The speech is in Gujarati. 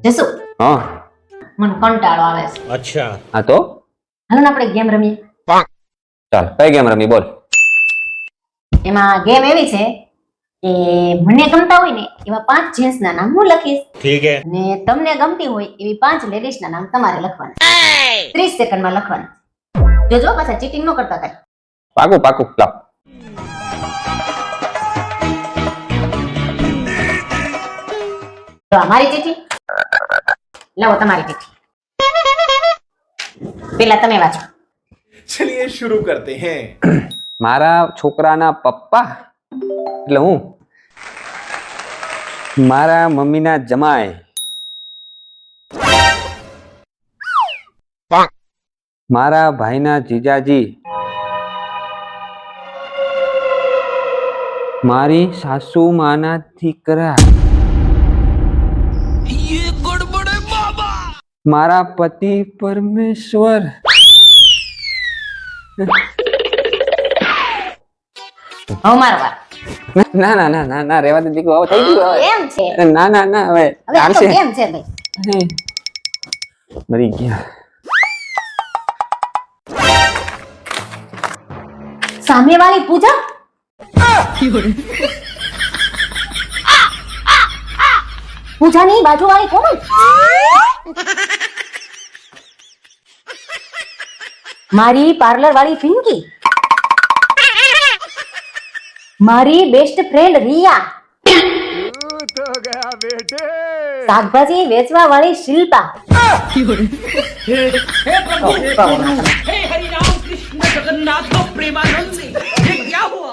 જસુ હા મને કંટાળો આવે છે. अच्छा હા તો હાલો ને આપણે ગેમ રમીએ. ચાલ કઈ ગેમ રમી બોલ. એમાં ગેમ એવી છે કે મને ગમતા હોય ને એવા 5 જેન્ટ્સ ના નામ હું લખીશ ठीक है અને તમને ગમતી હોય એવી 5 લેડીઝ ના નામ તમારે લખવાના. 30 સેકન્ડમાં લખવાના. જોજો પાછા ચીટિંગ ન કરતા કઈ. પાકું પાકું લાવ. તો અમારી ચીઠી લાવો તમારી ચીઠી. પેલા તમે વાંચો. चलिए शुरू करते हैं. મારા છોકરાના પપ્પા એટલે હું. મારા મમ્મીના જમાઈ. મારા ભાઈના જીજાજી. મારી સાસુ માના દીકરા. મારા પતિ પરમેશ્વર. હવે મારો વાર. ના ના ના ના ના રેવા દે દીકરો હવે થઈ ગયું હવે. એમ છે ના ના ના હવે હવે આ તો ચાલશે. કેમ છે ભાઈ. મરી ગયા. સામેવાળી પૂજા પૂજાની બાજુવાળી કોણ? મારી પાર્લર વાળી પિંકી. મારી બેસ્ટ ફ્રેન્ડ રિયા. શાકભાજી વેચવા વાળી શિલ્પા. हे हरि राम कृष्ण जगन्नाथ प्रेमानंद ये क्या हुआ